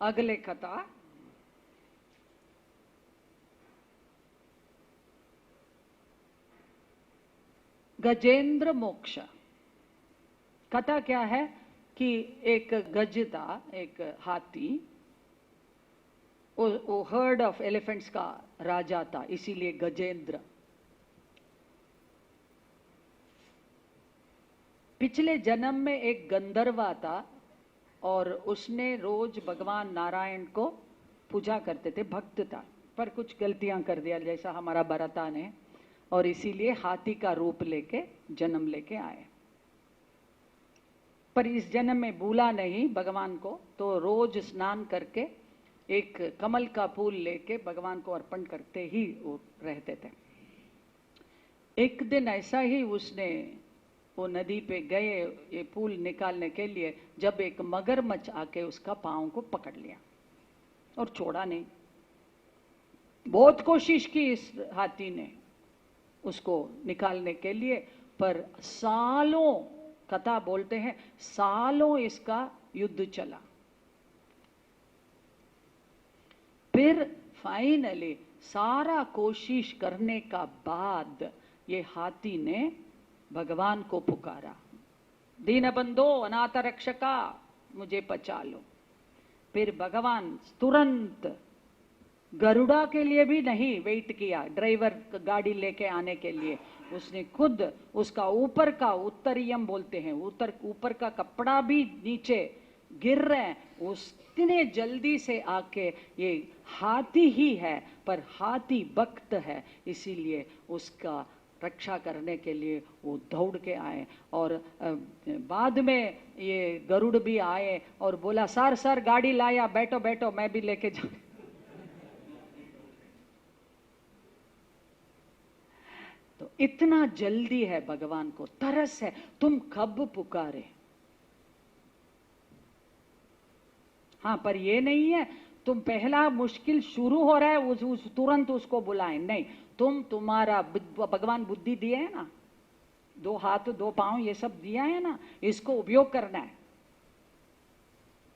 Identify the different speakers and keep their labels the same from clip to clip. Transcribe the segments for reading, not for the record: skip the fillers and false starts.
Speaker 1: अगले कथा गजेंद्र मोक्ष। कथा क्या है कि एक गज था, एक हाथी, वो हर्ड ऑफ एलिफेंट्स का राजा था, इसीलिए गजेंद्र। पिछले जन्म में एक गंधर्वा था और उसने रोज भगवान नारायण को पूजा करते थे, भक्त था, पर कुछ गलतियां कर दिया जैसा हमारा भरता ने, और इसीलिए हाथी का रूप लेके जन्म लेके आए। पर इस जन्म में भूला नहीं भगवान को, तो रोज स्नान करके एक कमल का फूल लेके भगवान को अर्पण करते ही वो रहते थे। एक दिन ऐसा ही उसने वो नदी पे गए ये फूल निकालने के लिए, जब एक मगरमच्छ आके उसका पांव को पकड़ लिया और छोड़ा नहीं। बहुत कोशिश की इस हाथी ने उसको निकालने के लिए, पर सालों, कथा बोलते हैं सालों इसका युद्ध चला। फिर फाइनली सारा कोशिश करने का बाद ये हाथी ने भगवान को पुकारा, दीनबंधो अनाथ रक्षका मुझे बचा लो। फिर भगवान तुरंत, गरुड़ा के लिए भी नहीं वेट किया, ड्राइवर गाड़ी लेके आने के लिए उसने खुद उसका ऊपर का, उत्तरीयम बोलते हैं, ऊपर का कपड़ा भी नीचे गिर रहे हैं, उसने जल्दी से आके, ये हाथी ही है पर हाथी भक्त है, इसीलिए उसका रक्षा करने के लिए वो दौड़ के आए। और बाद में ये गरुड़ भी आए और बोला, सर सर गाड़ी लाया, बैठो बैठो मैं भी लेके जाऊं। तो इतना जल्दी है भगवान को, तरस है, तुम कब पुकारे। हाँ, पर ये नहीं है तुम पहला मुश्किल शुरू हो रहा है तुरंत उसको बुलाएं, नहीं, तुम्हारा भगवान बुद्धि दिए है ना, 2 हाथ 2 पांव ये सब दिया है ना, इसको उपयोग करना है।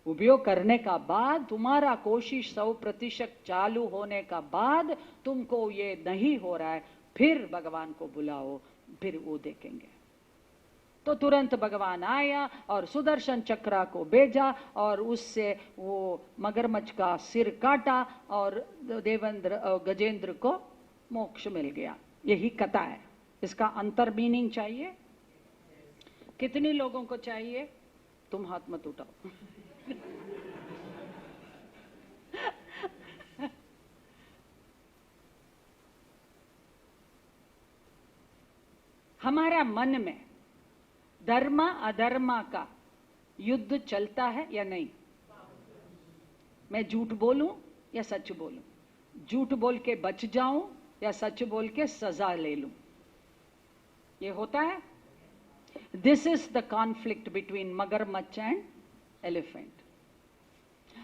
Speaker 1: उपयोग करने का बाद तुम्हारा कोशिश 100% चालू होने का बाद तुमको ये नहीं हो रहा है, फिर भगवान को बुलाओ, फिर वो देखेंगे। तो तुरंत भगवान आया और सुदर्शन चक्रा को भेजा और उससे वो मगरमच्छ का सिर काटा और गजेंद्र को मोक्ष मिल गया। यही कथा है। इसका अंतर मीनिंग चाहिए? कितने लोगों को चाहिए? तुम हाथ मत उठाओ। हमारा मन में धर्म अधर्म का युद्ध चलता है या नहीं? मैं झूठ बोलूं या सच बोलूं? झूठ बोल के बच जाऊं या सच बोल के सजा ले लूं? ये होता है। This is the conflict between मगरमच्छ एंड एलिफेंट,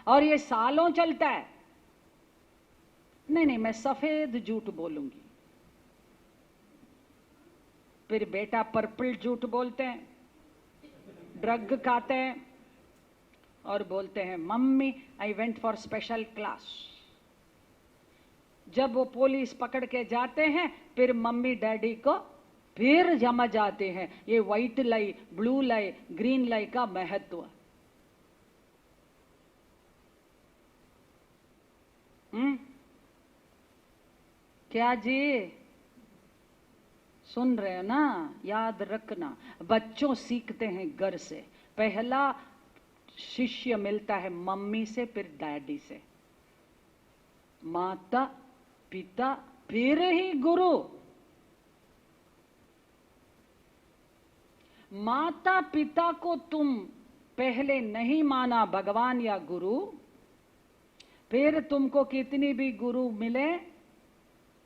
Speaker 1: और ये सालों चलता है। नहीं नहीं, मैं सफेद झूठ बोलूंगी। फिर बेटा पर्पल झूठ बोलते हैं, ड्रग खाते हैं और बोलते हैं mummy I went for special class. जब वो पुलिस पकड़ के जाते हैं, फिर मम्मी डैडी को फिर जमा जाते हैं। ये व्हाइट लाई, ब्लू लाई, ग्रीन लाई का महत्व। क्या जी सुन रहे हो ना? याद रखना, बच्चों सीखते हैं घर से। पहला शिष्य मिलता है मम्मी से, फिर डैडी से, माता पिता, फिर ही गुरु। माता पिता को तुम पहले नहीं माना भगवान या गुरु, फिर तुमको कितनी भी गुरु मिले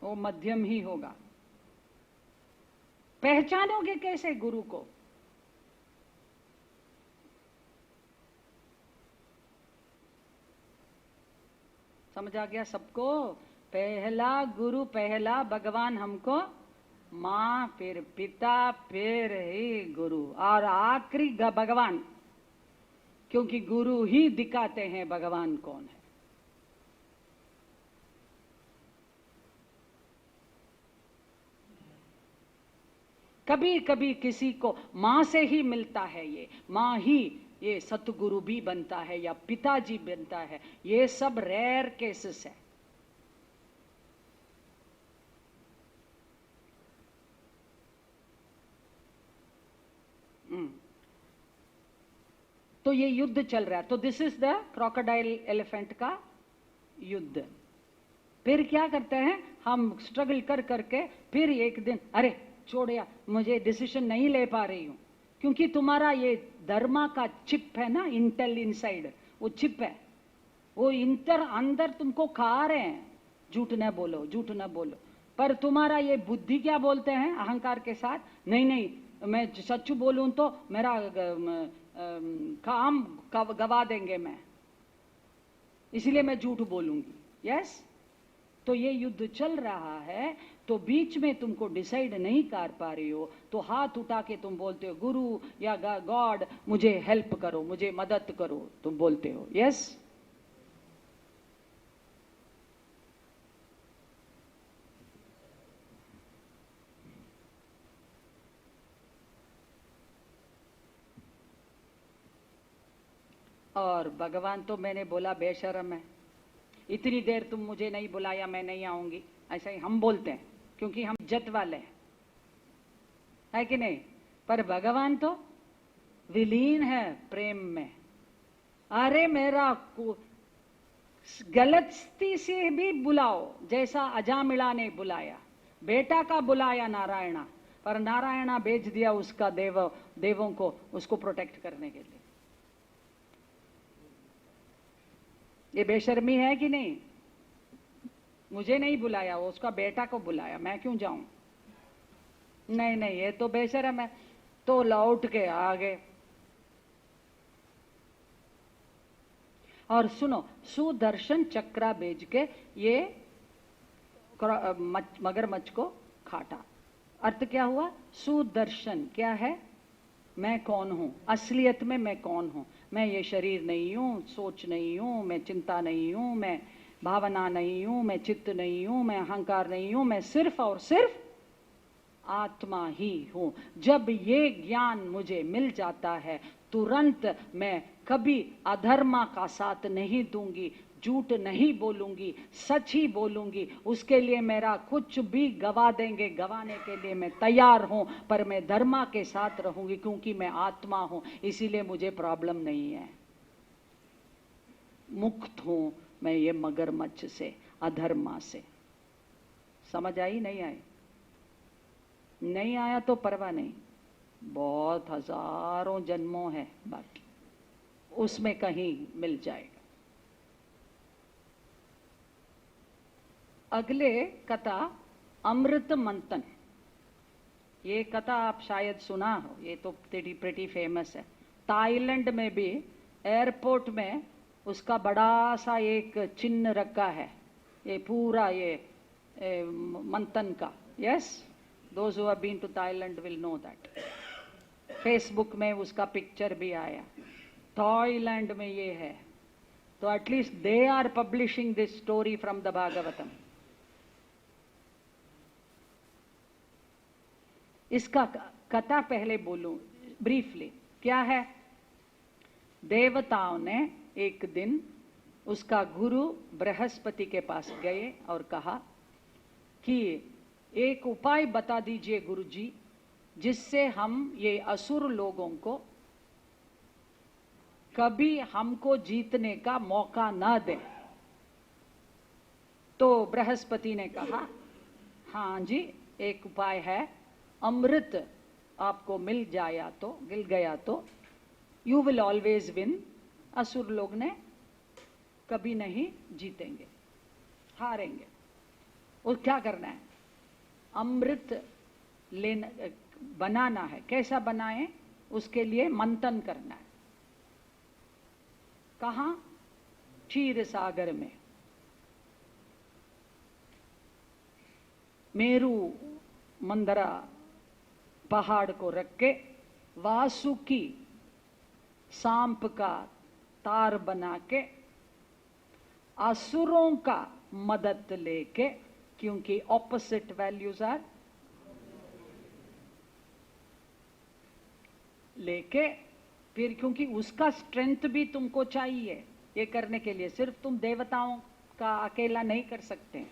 Speaker 1: वो मध्यम ही होगा। पहचानोगे कैसे गुरु को? समझ आ गया सबको? पहला गुरु, पहला भगवान हमको, मां, फिर पिता, फिर ही गुरु, और आखिरी भगवान। क्योंकि गुरु ही दिखाते हैं भगवान कौन है। कभी कभी किसी को मां से ही मिलता है, ये मां ही ये सतगुरु भी बनता है या पिताजी बनता है, ये सब रेयर केसेस है। तो ये युद्ध चल रहा है। तो this is the crocodile elephant का युद्ध। फिर क्या करते हैं हम, स्ट्रगल कर करके फिर एक दिन, अरे छोड़िया, मुझे डिसीजन नहीं ले पा रही हूं, क्योंकि तुम्हारा ये धर्मा का चिप है ना, इंटेल इनसाइड, वो चिप है, वो इंटर अंदर तुमको खा रहे हैं। झूठ न बोलो, झूठ न बोलो, पर तुम्हारा ये बुद्धि क्या बोलते हैं अहंकार के साथ, नहीं नहीं मैं सच बोलूं तो मेरा काम गवा देंगे मैं, इसलिए मैं झूठ बोलूंगी। यस, तो ये युद्ध चल रहा है, तो बीच में तुमको डिसाइड नहीं कर पा रही हो, तो हाथ उठा के तुम बोलते हो गुरु या गॉड मुझे हेल्प करो, मुझे मदद करो, तुम बोलते हो। यस, और भगवान तो मैंने बोला बेशर्म है, इतनी देर तुम मुझे नहीं बुलाया, मैं नहीं आऊंगी, ऐसा ही हम बोलते हैं क्योंकि हम इज्जत वाले हैं, है कि नहीं। पर भगवान तो विलीन है प्रेम में। अरे मेरा गलती से भी बुलाओ, जैसा अजामिला ने बुलाया, बेटा का बुलाया नारायणा, पर नारायणा भेज दिया उसका देवों को उसको प्रोटेक्ट करने के लिए। ये बेशर्मी है कि नहीं। मुझे नहीं बुलाया, वो उसका बेटा को बुलाया, मैं क्यों जाऊं। नहीं नहीं, ये तो बेशर्म है। तो लौट के आ गए। और सुनो, सुदर्शन चक्रा भेज के ये मगरमच्छ को काटा। अर्थ क्या हुआ, सुदर्शन क्या है, मैं कौन हूं, असलियत में मैं कौन हूं। मैं ये शरीर नहीं हूं, सोच नहीं हूं, मैं चिंता नहीं हूं, मैं भावना नहीं हूं, मैं चित्त नहीं हूं, मैं अहंकार नहीं हूं, मैं सिर्फ और सिर्फ आत्मा ही हूं। जब ये ज्ञान मुझे मिल जाता है, तुरंत मैं कभी अधर्मा का साथ नहीं दूंगी, झूठ नहीं बोलूंगी, सच ही बोलूंगी। उसके लिए मेरा कुछ भी गवा देंगे, गवाने के लिए मैं तैयार हूं, पर मैं धर्मा के साथ रहूंगी क्योंकि मैं आत्मा हूं, इसीलिए मुझे प्रॉब्लम नहीं है। मुक्त हूं मैं ये मगरमच्छ से, अधर्मा से। समझ आई नहीं आई? नहीं आया तो परवाह नहीं, बहुत हजारों जन्मों है बाकी, उसमें कहीं मिल जाएगा। अगले कथा अमृत मंथन। ये कथा आप शायद सुना हो, ये तो प्रेटी फेमस है। थाईलैंड में भी एयरपोर्ट में उसका बड़ा सा एक चिन्ह रखा है, ये पूरा ये मंथन का। Yes, those who have been to Thailand will know that. Facebook में उसका पिक्चर भी आया। थाईलैंड में ये है, तो at least they are publishing this story from the Bhagavatam. इसका कथा पहले बोलूं ब्रीफली, क्या है। देवताओं ने एक दिन उसका गुरु बृहस्पति के पास गए और कहा कि एक उपाय बता दीजिए गुरुजी, जिससे हम ये असुर लोगों को कभी हमको जीतने का मौका ना दें। तो बृहस्पति ने कहा, हाँ जी, एक उपाय है, अमृत आपको मिल गया तो यू विल ऑलवेज विन। असुर लोग ने कभी नहीं जीतेंगे, हारेंगे। और क्या करना है, अमृत बनाना है। कैसा बनाएं, उसके लिए मंथन करना है। कहां, क्षीर सागर में। मेरू मंदरा पहाड़ को रख के वासुकी सांप का अवतार बना के असुरों का मदद लेके, क्योंकि ऑपोजिट वैल्यूज आर, लेके फिर क्योंकि उसका स्ट्रेंथ भी तुमको चाहिए ये करने के लिए, सिर्फ तुम देवताओं का अकेला नहीं कर सकते,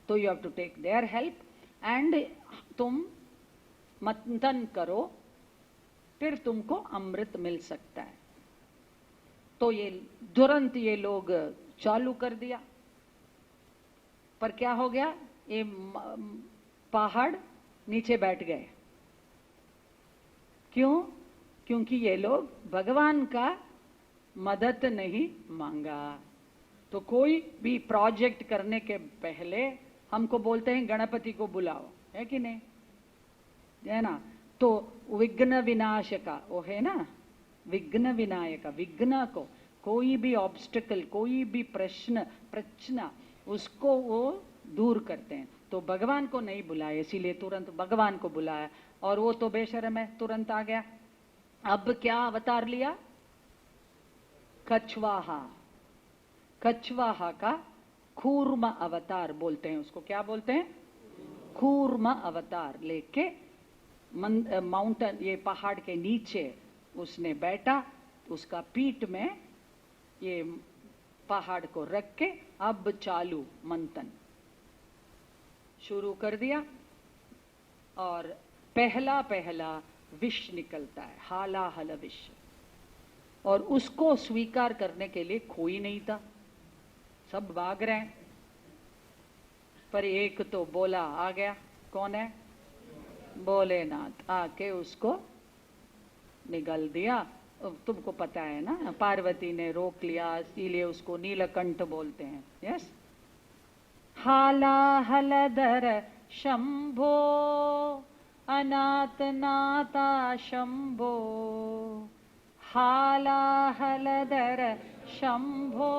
Speaker 1: तो you have to take their help and तुम मंथन करो, फिर तुमको अमृत मिल सकता है। तो ये तुरंत ये लोग चालू कर दिया, पर क्या हो गया, ये पहाड़ नीचे बैठ गए। क्यों? क्योंकि ये लोग भगवान का मदद नहीं मांगा। तो कोई भी प्रोजेक्ट करने के पहले हमको बोलते हैं गणपति को बुलाओ, है कि नहीं, है ना? तो विघ्न विनाश का वो है ना, विघ्न विनायक, विघ्न को कोई भी ऑब्स्टिकल, कोई भी प्रश्न उसको वो दूर करते हैं। तो भगवान को नहीं बुलाया, इसीलिए तुरंत भगवान को बुलाया, और वो तो बेशर्म है, तुरंत आ गया। अब क्या अवतार लिया? कछवाहा। कछवाहा का कूर्म अवतार बोलते हैं उसको। क्या बोलते हैं? कूर्म अवतार लेके माउंटेन, ये पहाड़ के नीचे उसने बैठा, उसका पीठ में ये पहाड़ को रख के अब चालू मंथन शुरू कर दिया, और पहला पहला विष निकलता है, हालाहल विष, और उसको स्वीकार करने के लिए कोई नहीं था, सब भाग रहे हैं। पर एक तो बोला आ गया, कौन है? भोलेनाथ आके उसको निगल दिया। तुमको पता है ना, पार्वती ने रोक लिया, इसीलिए उसको नीलकंठ बोलते हैं। यस, हालाहलधर शंभो अनाथ नाता शंभो, हालाहलधर शंभो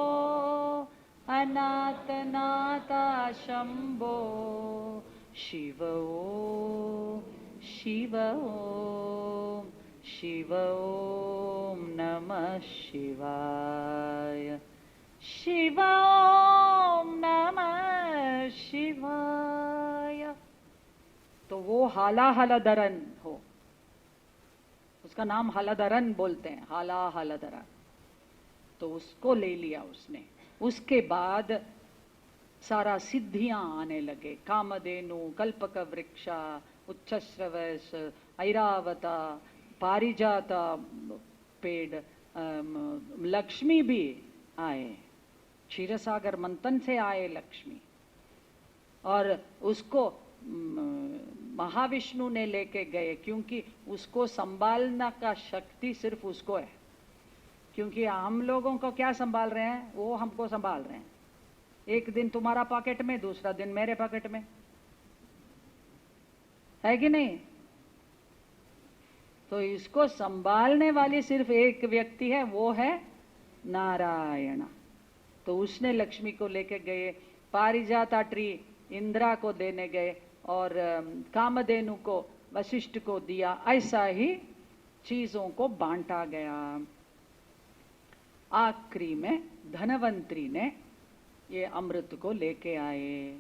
Speaker 1: अनाथ नाता शंभो, शिव ओम शिव ओम शिव ओम नमः शिवाय, शिव ओम नमः शिवाय। तो वो हालाहलधरन हो, उसका नाम हलधरन बोलते हैं, हालाहलधरन। तो उसको ले लिया उसने। उसके बाद सारा सिद्धियां आने लगे, कामधेनु, कल्पक वृक्षा, उच्चश्रवस, ऐरावता, पारिजाता पेड़, लक्ष्मी भी आए, क्षीरसागर मंथन से आए लक्ष्मी, और उसको महाविष्णु ने लेके गए, क्योंकि उसको संभालना का शक्ति सिर्फ उसको है। क्योंकि हम लोगों को क्या संभाल रहे हैं, वो हमको संभाल रहे हैं। एक दिन तुम्हारा पॉकेट में, दूसरा दिन मेरे पॉकेट में, है कि नहीं? तो इसको संभालने वाली सिर्फ एक व्यक्ति है, वो है नारायण। तो उसने लक्ष्मी को लेके गए, पारिजाता ट्री इंद्रा को देने गए, और कामधेनु को वशिष्ठ को दिया। ऐसा ही चीजों को बांटा गया। आखिरी में धनवंतरी ने ये अमृत को लेके आए।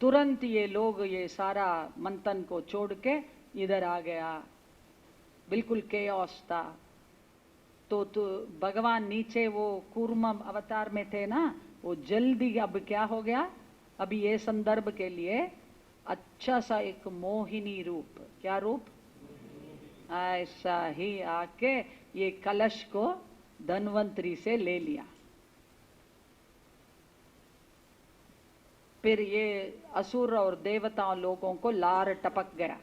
Speaker 1: तुरंत ये लोग ये सारा मंथन को छोड़ के इधर आ गया, बिल्कुल केओस था। तो भगवान नीचे वो कूर्म अवतार में थे ना, वो जल्दी अब क्या हो गया, अभी ये संदर्भ के लिए अच्छा सा एक मोहिनी रूप, क्या रूप, ऐसा ही आके ये कलश को धनवंतरी से ले लिया। फिर ये असुर और देवताओं लोगों को लार टपक गया,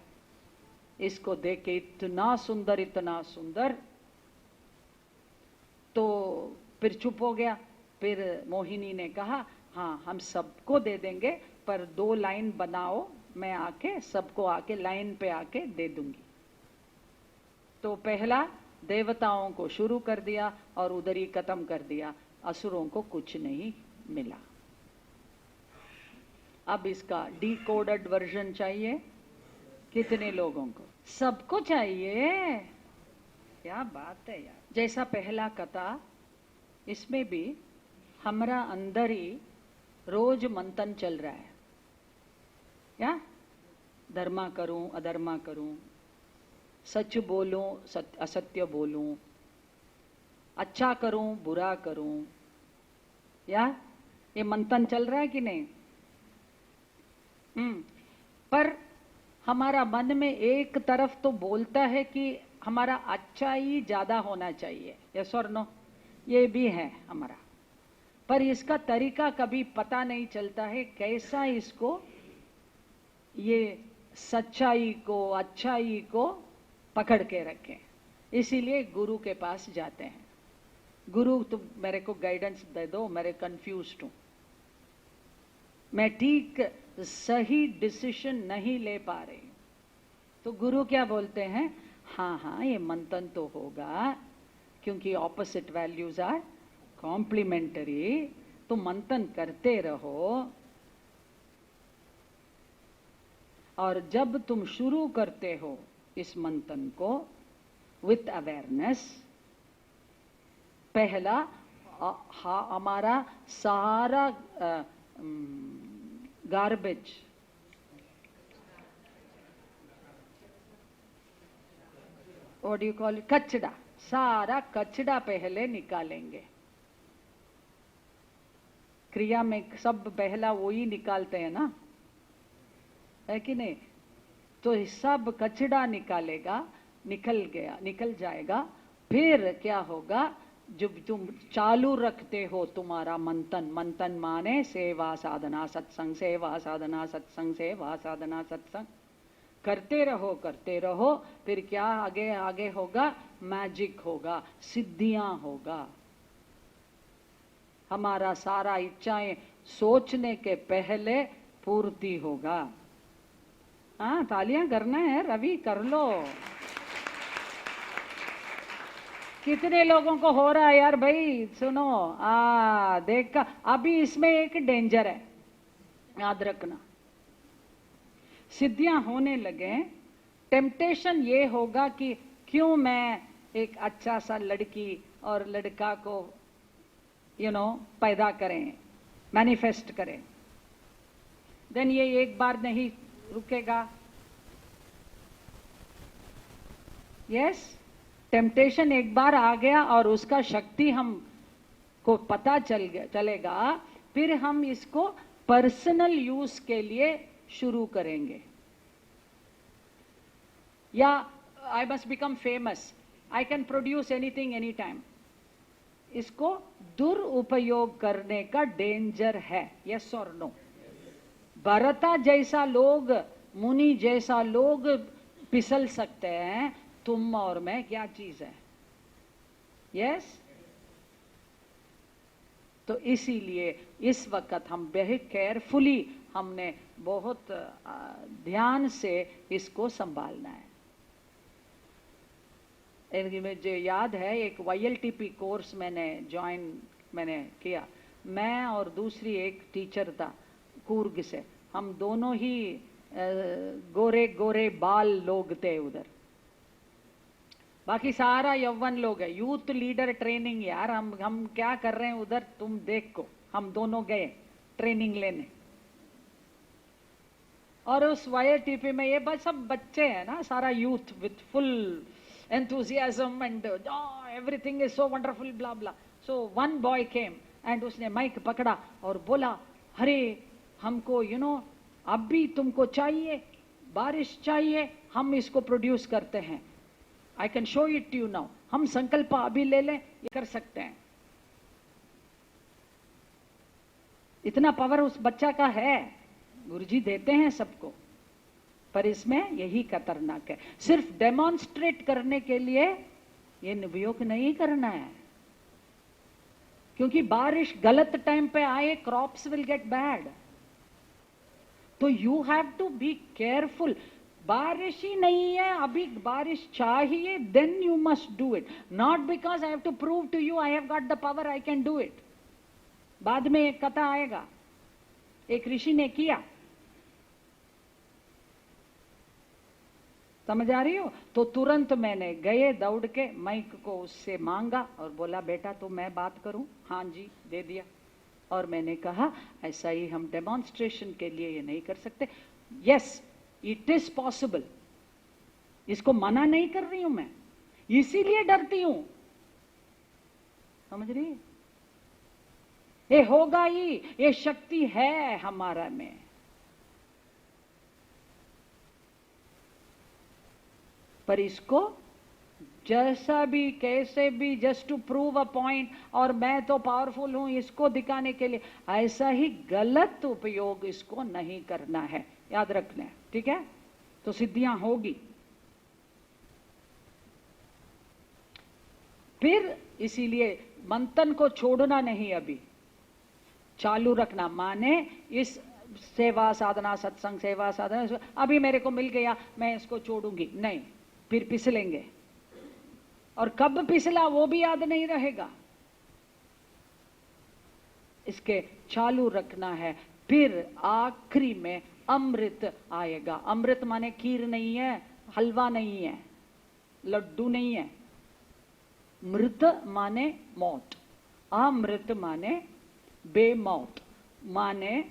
Speaker 1: इसको देख के इतना सुंदर, इतना सुंदर। तो फिर चुप हो गया। फिर मोहिनी ने कहा, हाँ हम सबको दे देंगे, पर 2 लाइन बनाओ, मैं आके सबको आके लाइन पे आके दे दूंगी। तो पहला देवताओं को शुरू कर दिया और उधर ही खत्म कर दिया, असुरों को कुछ नहीं मिला। अब इसका डिकोडेड वर्जन चाहिए कितने लोगों को? सबको चाहिए। क्या बात है यार। जैसा पहला कथा इसमें भी हमारा अंदर ही रोज मंथन चल रहा है, या धर्मा करूं अधर्मा करूं, सच बोलूं असत्य बोलूं, अच्छा करूं बुरा करूं, या ये मंथन चल रहा है कि नहीं? पर हमारा मन में एक तरफ तो बोलता है कि हमारा अच्छा ही ज्यादा होना चाहिए, यस और नो, ये भी है हमारा, पर इसका तरीका कभी पता नहीं चलता है कैसा इसको, ये सच्चाई को अच्छाई को पकड़ के रखें। इसीलिए गुरु के पास जाते हैं, गुरु तुम मेरे को गाइडेंस दे दो, मेरे कंफ्यूज्ड हूं, मैं ठीक सही डिसीजन नहीं ले पा रही। तो गुरु क्या बोलते हैं, हाँ हाँ ये मंथन तो होगा, क्योंकि ऑपोजिट वैल्यूज आर कॉम्प्लीमेंटरी, तो मंथन करते रहो। और जब तुम शुरू करते हो इस मंथन को विथ अवेयरनेस, पहला हमारा सारा garbage, what do you call it, कचड़ा, सारा कचड़ा पहले निकालेंगे। क्रिया में सब पहला वो ही निकालते हैं ना, है कि नहीं? तो सब कचड़ा निकालेगा, निकल जाएगा। फिर क्या होगा, जब तुम चालू रखते हो तुम्हारा मंथन, मंथन माने सेवा साधना सत्संग, सेवा साधना सत्संग, सेवा साधना सत्संग करते रहो, फिर क्या आगे आगे होगा, मैजिक होगा, सिद्धियां होगा। हमारा सारा इच्छाएं सोचने के पहले पूर्ति होगा। हाँ, तालियां करना है रवि, कर लो। कितने लोगों को हो रहा है यार भाई, सुनो, देखा, अभी इसमें एक डेंजर है, याद रखना। सिद्धियां होने लगे, टेम्पटेशन ये होगा कि क्यों मैं एक अच्छा सा लड़की और लड़का को पैदा करें, मैनिफेस्ट करें। देन ये एक बार नहीं रुकेगा। यस, टेम्पटेशन एक बार आ गया और उसका शक्ति हम को पता चलेगा, फिर हम इसको पर्सनल यूज के लिए शुरू करेंगे। या I must become famous, I can produce anything any time. इसको दुरुपयोग करने का डेंजर है, यस और नो? भरता जैसा लोग, मुनि जैसा लोग फिसल सकते हैं, तुम और मैं क्या चीज है? यस। तो इसीलिए इस वक्त हम बहुत केयरफुली, हमने बहुत ध्यान से इसको संभालना है। मुझे याद है एक YLTP कोर्स मैंने किया, मैं और दूसरी एक टीचर था कूर्ग से, हम दोनों ही गोरे गोरे बाल लोग थे उधर, बाकी सारा यौवन लोग है। यूथ लीडर ट्रेनिंग यार, हम क्या कर रहे हैं उधर तुम देखो। हम दोनों गए ट्रेनिंग लेने, और उस YLTP में ये बस सब बच्चे हैं ना, सारा youth with full enthusiasm and everything is so wonderful, blah blah. So one boy came and उसने माइक पकड़ा और बोला, अरे हमको अभी तुमको चाहिए, बारिश चाहिए, हम इसको प्रोड्यूस करते हैं। I can show it to you now. हम संकल्प अभी ले लें, ये कर सकते हैं। इतना पावर उस बच्चा का है, गुरुजी देते हैं सबको, पर इसमें यही खतरनाक है। सिर्फ डेमोन्स्ट्रेट करने के लिए ये उपयोग नहीं करना है, क्योंकि बारिश गलत टाइम पे आए, क्रॉप्स विल गेट बैड। तो you have to be careful. बारिश ही नहीं है, अभी बारिश चाहिए, then you must do it, not because I have to prove to you I have got the power, I can do it. बाद में एक कथा आएगा, एक ऋषि ने किया, समझ आ रही हो? तो तुरंत मैंने गए दौड़ के माइक को उससे मांगा और बोला बेटा तो मैं बात करूं? हाँ जी, दे दिया। और मैंने कहा ऐसा ही हम डेमोन्स्ट्रेशन के लिए ये नहीं कर सकते। यस, इट इज पॉसिबल, इसको मना नहीं कर रही हूं मैं, इसीलिए डरती हूं। समझ रही है? ये होगा ही, ये शक्ति है हमारा में। पर इसको जैसा भी कैसे भी just to prove a point, और मैं तो पावरफुल हूं इसको दिखाने के लिए, ऐसा ही गलत उपयोग इसको नहीं करना है, याद रखना है, ठीक है? तो सिद्धियां होगी। फिर इसीलिए मंथन को छोड़ना नहीं, अभी चालू रखना। माने इस सेवा साधना, सत्संग सेवा साधना, अभी मेरे को मिल गया मैं इसको छोड़ूंगी नहीं, फिर फिसलेंगे, और कब फिसला वो भी याद नहीं रहेगा। इसके चालू रखना है। फिर आखिरी में अमृत आएगा। अमृत माने खीर नहीं है, हलवा नहीं है, लड्डू नहीं है। मृत माने मौत, अमृत माने बेमौत, माने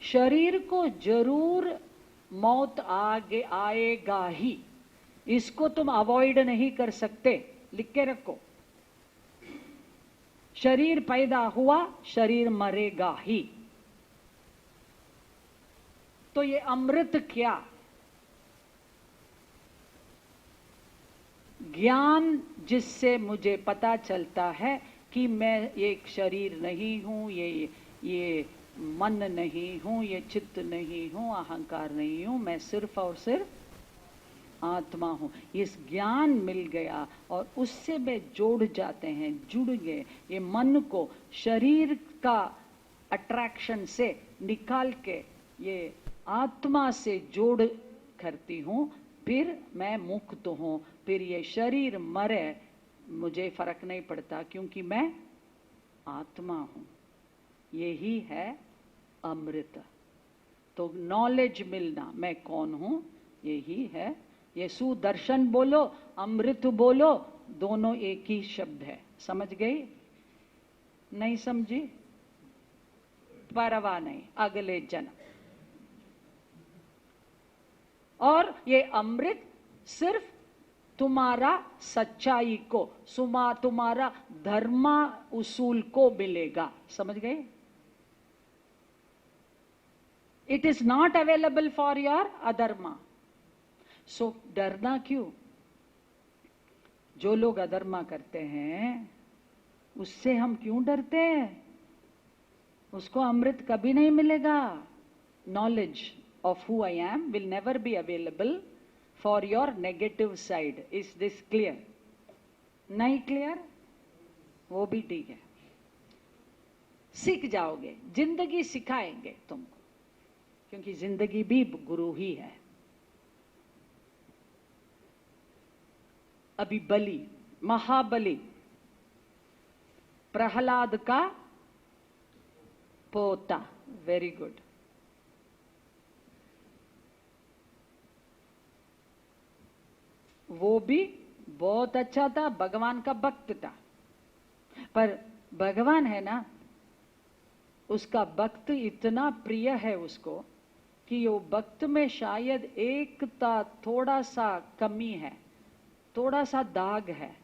Speaker 1: शरीर को जरूर मौत आगे आएगा ही, इसको तुम अवॉइड नहीं कर सकते, लिख के रखो। शरीर पैदा हुआ, शरीर मरेगा ही। तो ये अमृत क्या? ज्ञान जिससे मुझे पता चलता है कि मैं एक शरीर नहीं हूं, ये मन नहीं हूं, ये चित्त नहीं हूं, अहंकार नहीं हूं, मैं सिर्फ और सिर्फ आत्मा हूं। इस ज्ञान मिल गया और उससे वे जोड़ जाते हैं, जुड़ गए। ये मन को शरीर का अट्रैक्शन से निकाल के ये आत्मा से जोड़ करती हूं, फिर मैं मुक्त हूं। फिर ये शरीर मरे मुझे फर्क नहीं पड़ता, क्योंकि मैं आत्मा हूं। यही है अमृत। तो नॉलेज मिलना, मैं कौन हूं, यही है। ये सुदर्शन बोलो, अमृत बोलो, दोनों एक ही शब्द है। समझ गई? नहीं समझी? परवाह नहीं, अगले जन्म। और ये अमृत सिर्फ तुम्हारा सच्चाई को, तुम्हारा धर्मा उसूल को मिलेगा। समझ गए? It is not available for your अधर्मा। सो डरना क्यों? जो लोग अधर्मा करते हैं उससे हम क्यों डरते हैं? उसको अमृत कभी नहीं मिलेगा। Knowledge of who I am will never be available for your negative side. Is this clear? नहीं clear? वो भी ठीक है, सीख जाओगे, जिंदगी सिखाएंगे तुमको, क्योंकि जिंदगी भी गुरु ही है। अभी बलि, महाबली, प्रहलाद का पोता, वेरी गुड। वो भी बहुत अच्छा था, भगवान का भक्त था। पर भगवान है ना, उसका भक्त इतना प्रिय है उसको कि वो भक्त में शायद एकता थोड़ा सा कमी है, थोड़ा सा दाग है,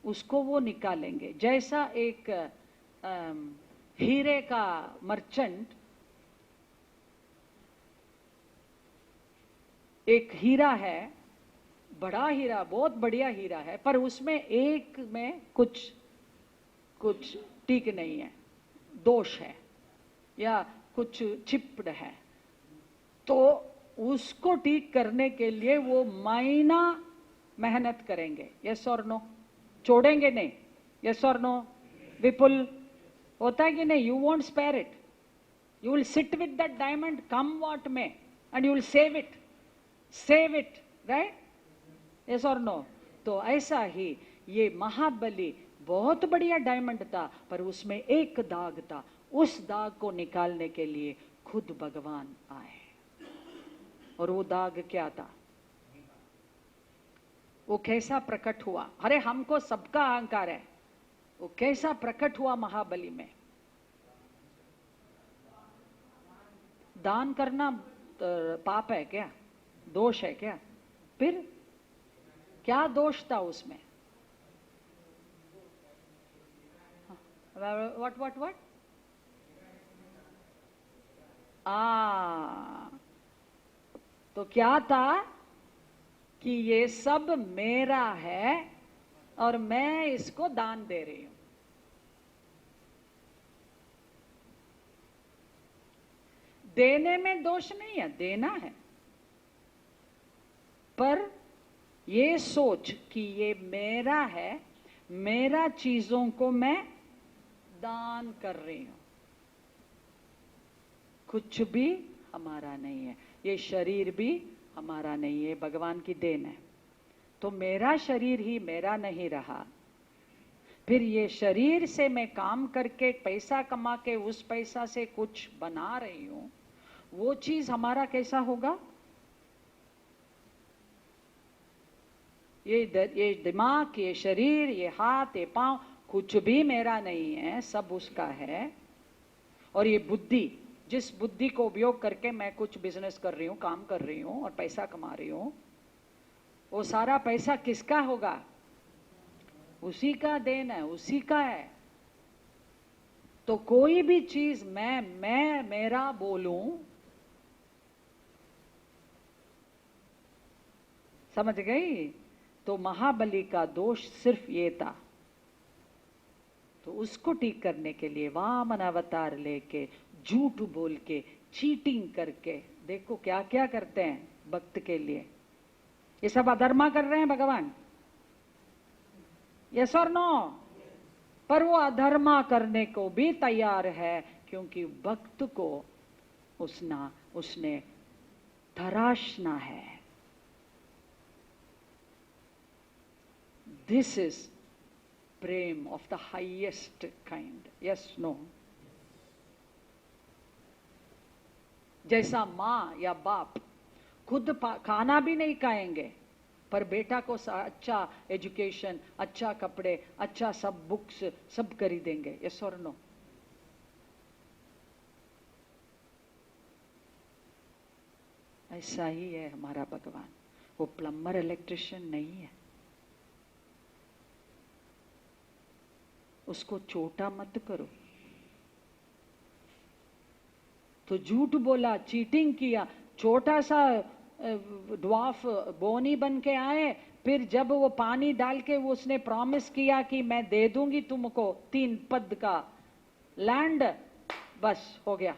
Speaker 1: उसको वो निकालेंगे। जैसा एक हीरे का मर्चेंट, एक हीरा है, बड़ा हीरा, बहुत बढ़िया हीरा है, पर उसमें एक में कुछ ठीक नहीं है, दोष है या कुछ चिप्ड है, तो उसको ठीक करने के लिए वो महीना मेहनत करेंगे। यस और नो? छोड़ेंगे नहीं? यस और नो? विपुल, होता है कि नहीं? You won't spare it, you will sit with that diamond come what में, and you will save it, right? Yes और नो? तो ऐसा ही ये महाबली बहुत बढ़िया डायमंड था, पर उसमें एक दाग था। उस दाग को निकालने के लिए खुद भगवान आए। और वो दाग क्या था? वो कैसा प्रकट हुआ। अरे हमको सबका अहंकार है, वो कैसा प्रकट हुआ महाबली में। दान करना पाप है क्या, दोष है क्या? फिर क्या दोष था उसमें? व्हाट तो क्या था कि ये सब मेरा है और मैं इसको दान दे रही हूं। देने में दोष नहीं है, देना है, पर ये सोच कि ये मेरा है, मेरा चीजों को मैं दान कर रही हूं। कुछ भी हमारा नहीं है, ये शरीर भी हमारा नहीं है, भगवान की देन है। तो मेरा शरीर ही मेरा नहीं रहा, फिर ये शरीर से मैं काम करके पैसा कमा के उस पैसा से कुछ बना रही हूं, वो चीज हमारा कैसा होगा? ये दिमाग, ये शरीर, ये हाथ, ये पांव, कुछ भी मेरा नहीं है, सब उसका है। और ये बुद्धि, जिस बुद्धि को उपयोग करके मैं कुछ बिजनेस कर रही हूं, काम कर रही हूं और पैसा कमा रही हूं, वो सारा पैसा किसका होगा? उसी का देन है, उसी का है। तो कोई भी चीज मैं मेरा बोलूं, समझ गई? तो महाबली का दोष सिर्फ ये था। तो उसको ठीक करने के लिए वामन अवतार लेके, झूठ बोल के, चीटिंग करके, देखो क्या क्या करते हैं भक्त के लिए। ये सब अधर्मा कर रहे हैं भगवान, यस और नो? पर वो अधर्मा करने को भी तैयार है, क्योंकि भक्त को उसने तराशना है। दिस इज प्रेम of the highest kind, yes no? जैसा माँ या बाप खुद खाना भी नहीं खाएंगे, पर बेटा को अच्छा एजुकेशन, अच्छा कपड़े, अच्छा सब बुक्स सब खरीदेंगे, यस और नो? ऐसा ही है हमारा भगवान। वो प्लम्बर इलेक्ट्रिशियन नहीं है, उसको छोटा मत करो। तो झूठ बोला, चीटिंग किया, छोटा सा ड्वार्फ बोनी बन के आए, फिर जब वो पानी डाल के वो उसने प्रॉमिस किया कि मैं दे दूंगी तुमको 3 पद का लैंड, बस हो गया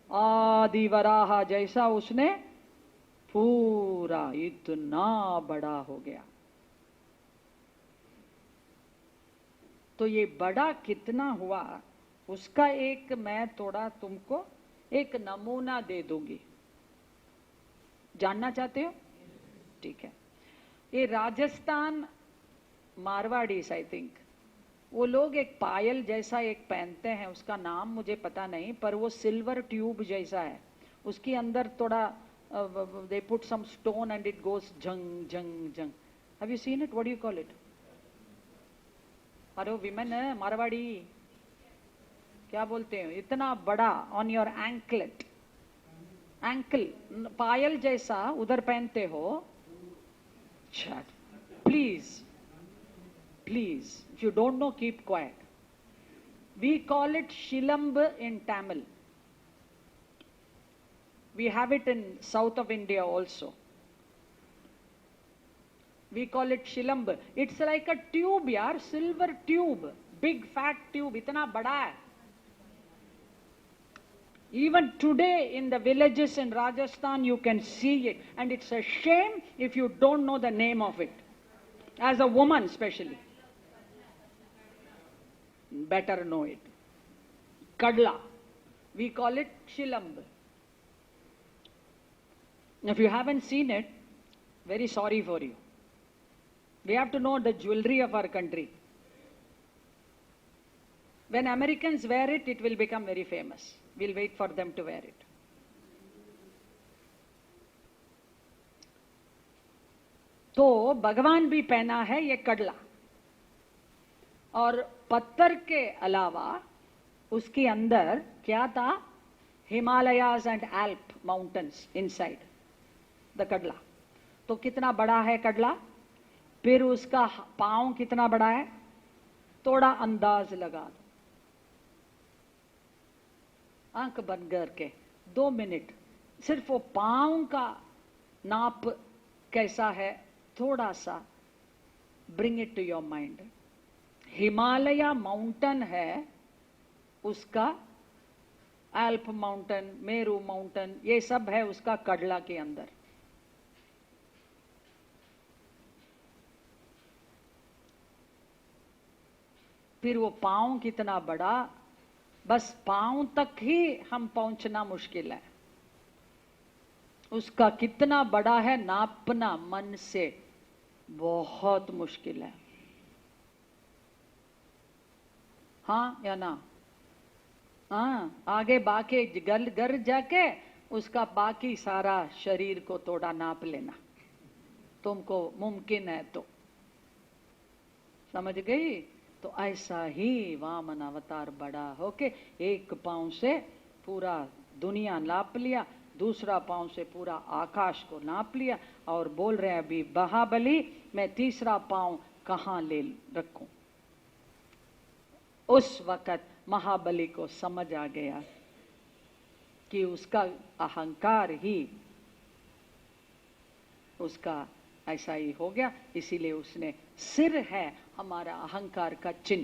Speaker 1: आदि वराह जैसा, उसने पूरा इतना बड़ा हो गया। तो ये बड़ा कितना हुआ उसका एक मैं थोड़ा तुमको एक नमूना दे दूंगी। जानना चाहते हो? ठीक है। ये राजस्थान मारवाड़ीज आई थिंक, वो लोग एक पायल जैसा एक पहनते हैं, उसका नाम मुझे पता नहीं, पर वो सिल्वर ट्यूब जैसा है, उसके अंदर थोड़ा they put some stone and it goes जंग जंग जंग। Have you seen it? What do you call it? अरे विमेन मारवाड़ी क्या बोलते हैं, इतना बड़ा ऑन योर एंकलेट, एंकल पायल जैसा उधर पहनते हो। Please please, if you don't know keep quiet. We call it silambu in Tamil, we have it in south of India also. We call it shilamb. It's like a tube yaar, silver tube, big fat tube, itna bada hai. Even today in the villages in Rajasthan you can see it, and it's a shame if you don't know the name of it, as a woman especially. Better know it. Kadla, we call it shilamb. If you haven't seen it, very sorry for you. We have to know the jewelry of our country. When Americans wear it, it will become very famous. We'll wait for them to wear it. तो भगवान भी पहना है ये कड़ला, और पत्थर के अलावा उसके अंदर क्या था? Himalayas and Alp mountains inside the कड़ला। तो कितना बड़ा है कड़ला? फिर उसका पांव कितना बड़ा है? थोड़ा अंदाज लगा दो, आंख बंद करके 2 मिनट सिर्फ वो पांव का नाप कैसा है थोड़ा सा bring it to your mind. Himalaya mountain है, उसका एल्प माउंटेन, मेरू माउंटेन, ये सब है उसका कड़ला के अंदर। फिर वो पांव कितना बड़ा, बस पांव तक ही हम पहुंचना मुश्किल है, उसका कितना बड़ा है नापना मन से बहुत मुश्किल है। हाँ या ना? हाँ, आगे बाकी घर जाके उसका बाकी सारा शरीर को थोड़ा नाप लेना, तुमको मुमकिन है तो। समझ गई? तो ऐसा ही वामन अवतार बड़ा होके एक पांव से पूरा दुनिया नाप लिया, दूसरा पांव से पूरा आकाश को नाप लिया, और बोल रहे अभी महाबली मैं तीसरा पांव कहाँ ले रखूं। उस वक्त महाबली को समझ आ गया कि उसका अहंकार ही उसका ऐसा ही हो गया, इसीलिए उसने सिर है हमारा अहंकार का चिन्ह।